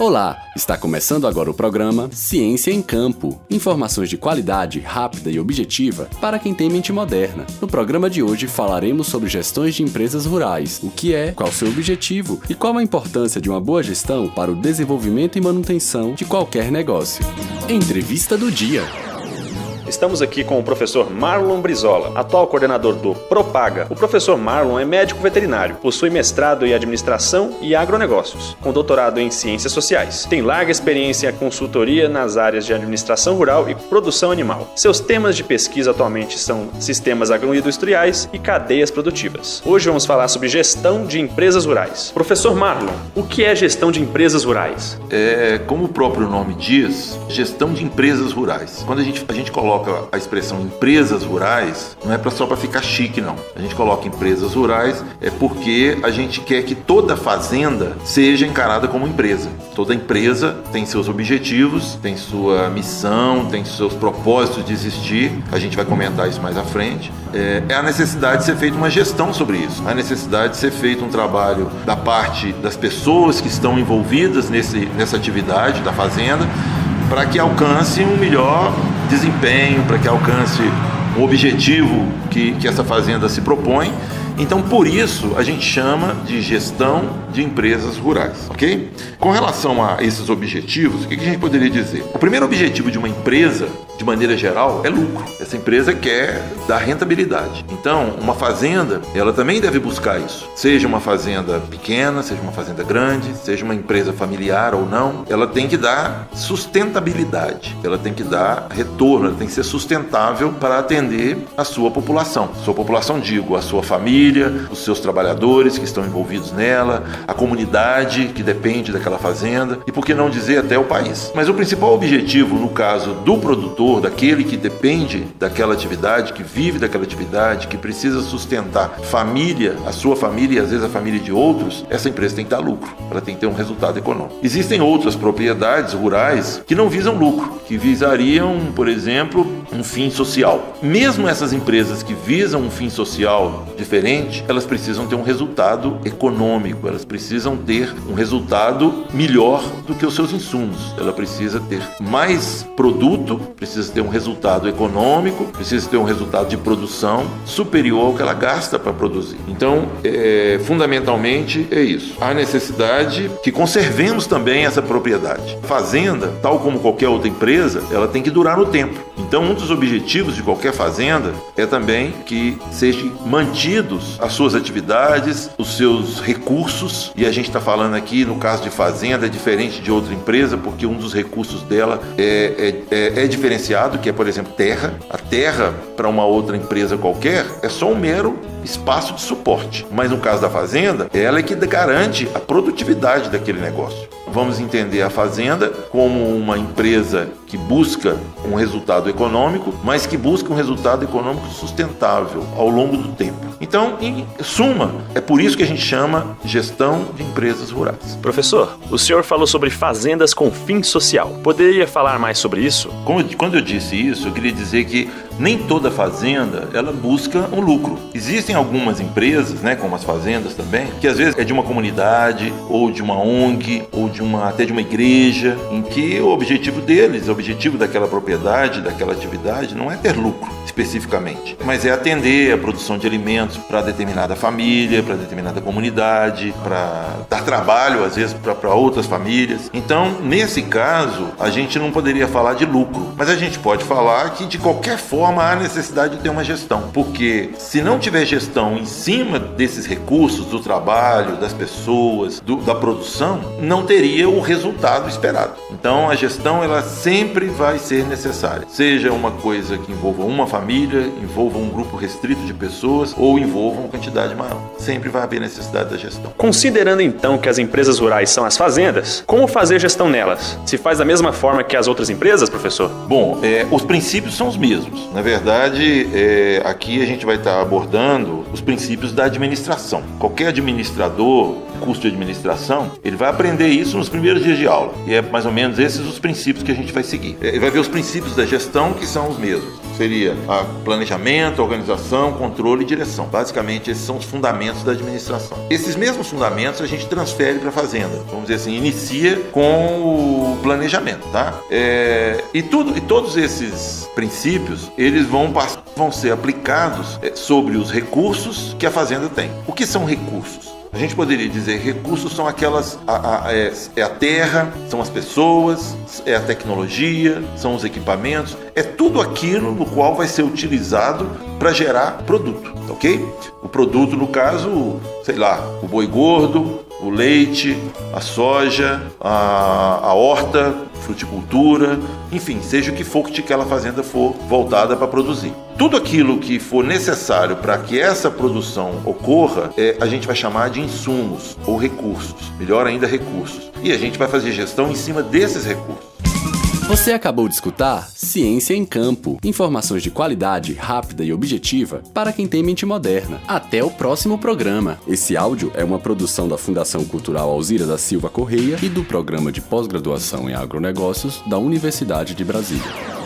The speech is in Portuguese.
Olá, está começando agora o programa Ciência em Campo. Informações de qualidade, rápida e objetiva para quem tem mente moderna. No programa de hoje falaremos sobre gestões de empresas rurais, o que é, qual seu objetivo e qual a importância de uma boa gestão para o desenvolvimento e manutenção de qualquer negócio. Entrevista do dia. Estamos aqui com o professor Marlon Brizola, atual coordenador do Propaga. O professor Marlon é médico veterinário, possui mestrado em administração e agronegócios, com doutorado em ciências sociais. Tem larga experiência em consultoria nas áreas de administração rural e produção animal. Seus temas de pesquisa atualmente são sistemas agroindustriais e cadeias produtivas. Hoje vamos falar sobre gestão de empresas rurais. Professor Marlon, o que é gestão de empresas rurais? Como o próprio nome diz, gestão de empresas rurais. Quando a gente coloca a expressão empresas rurais, não é só para ficar chique, não. A gente coloca empresas rurais porque a gente quer que toda fazenda seja encarada como empresa. Toda empresa tem seus objetivos, tem sua missão, tem seus propósitos de existir. A gente vai comentar isso mais à frente. É a necessidade de ser feita uma gestão sobre isso. A necessidade de ser feito um trabalho da parte das pessoas que estão envolvidas nessa atividade da fazenda, para que alcance um melhor desempenho, para que alcance o objetivo que essa fazenda se propõe. Então, por isso, a gente chama de gestão de empresas rurais, ok? Com relação a esses objetivos, o que a gente poderia dizer? O primeiro objetivo de uma empresa, de maneira geral, é lucro. Essa empresa quer dar rentabilidade. Então, uma fazenda, ela também deve buscar isso. Seja uma fazenda pequena, seja uma fazenda grande, seja uma empresa familiar ou não, ela tem que dar sustentabilidade, ela tem que dar retorno, ela tem que ser sustentável para atender a sua população. Sua população, digo, a sua família, os seus trabalhadores que estão envolvidos nela, a comunidade que depende daquela fazenda e, por que não dizer, até o país. Mas o principal objetivo, no caso do produtor, daquele que depende daquela atividade, que vive daquela atividade, que precisa sustentar família, a sua família e às vezes a família de outros, essa empresa tem que dar lucro, ela tem que ter um resultado econômico. Existem outras propriedades rurais que não visam lucro, que visariam, por exemplo, um fim social. Mesmo essas empresas que visam um fim social diferente, elas precisam ter um resultado econômico, elas precisam ter um resultado melhor do que os seus insumos. Ela precisa ter mais produto, precisa ter um resultado econômico, precisa ter um resultado de produção superior ao que ela gasta para produzir. Então, fundamentalmente é isso. Há necessidade que conservemos também essa propriedade. Fazenda, tal como qualquer outra empresa, ela tem que durar no tempo. Então, um dos objetivos de qualquer fazenda é também que sejam mantidos as suas atividades, os seus recursos, e a gente está falando aqui, no caso de fazenda, é diferente de outra empresa, porque um dos recursos dela é diferenciado, que é, por exemplo, terra. A terra, para uma outra empresa qualquer, é só um mero espaço de suporte. Mas no caso da fazenda, ela é que garante a produtividade daquele negócio. Vamos entender a fazenda como uma empresa que busca um resultado econômico, mas que busca um resultado econômico sustentável ao longo do tempo. Então, em suma, é por isso que a gente chama gestão de empresas rurais. Professor, o senhor falou sobre fazendas com fim social. Poderia falar mais sobre isso? Quando eu disse isso, eu queria dizer que nem toda fazenda ela busca um lucro. Existem algumas empresas, como as fazendas também, que às vezes é de uma comunidade, ou de uma ONG, ou até de uma igreja, em que o objetivo deles, o objetivo daquela propriedade, daquela atividade, não é ter lucro especificamente, mas é atender a produção de alimentos para determinada família, para determinada comunidade, para dar trabalho, às vezes, para outras famílias. Então, nesse caso, a gente não poderia falar de lucro, mas a gente pode falar que, de qualquer forma, há necessidade de ter uma gestão, porque se não tiver gestão em cima desses recursos, do trabalho, das pessoas, da produção, não teria o resultado esperado. Então, a gestão, ela sempre vai ser necessária, seja uma coisa que envolva uma família, envolva um grupo restrito de pessoas ou envolva uma quantidade maior. Sempre vai haver necessidade da gestão. Considerando então que as empresas rurais são as fazendas, como fazer gestão nelas? Se faz da mesma forma que as outras empresas, professor? Bom, os princípios são os mesmos. Na verdade, aqui a gente vai estar abordando os princípios da administração. Qualquer administrador, curso de administração, ele vai aprender isso nos primeiros dias de aula. E é mais ou menos esses os princípios que a gente vai seguir. Ele vai ver os princípios da gestão, que são os mesmos. seria a planejamento, organização, controle e direção. Basicamente, esses são os fundamentos da administração. Esses mesmos fundamentos a gente transfere para a fazenda. Vamos dizer assim, inicia com o planejamento, tá? E todos esses princípios, eles vão ser aplicados sobre os recursos que a fazenda tem. O que são recursos? A gente poderia dizer recursos são é a terra, são as pessoas, é a tecnologia, são os equipamentos, é tudo aquilo no qual vai ser utilizado para gerar produto, ok? O produto, no caso, sei lá, o boi gordo, o leite, a soja, a horta, fruticultura, enfim, seja o que for que aquela fazenda for voltada para produzir. Tudo aquilo que for necessário para que essa produção ocorra, a gente vai chamar de insumos ou recursos, melhor ainda recursos. E a gente vai fazer gestão em cima desses recursos. Você acabou de escutar Ciência em Campo. Informações de qualidade, rápida e objetiva para quem tem mente moderna. Até o próximo programa. Esse áudio é uma produção da Fundação Cultural Alzira da Silva Correia e do Programa de Pós-Graduação em Agronegócios da Universidade de Brasília.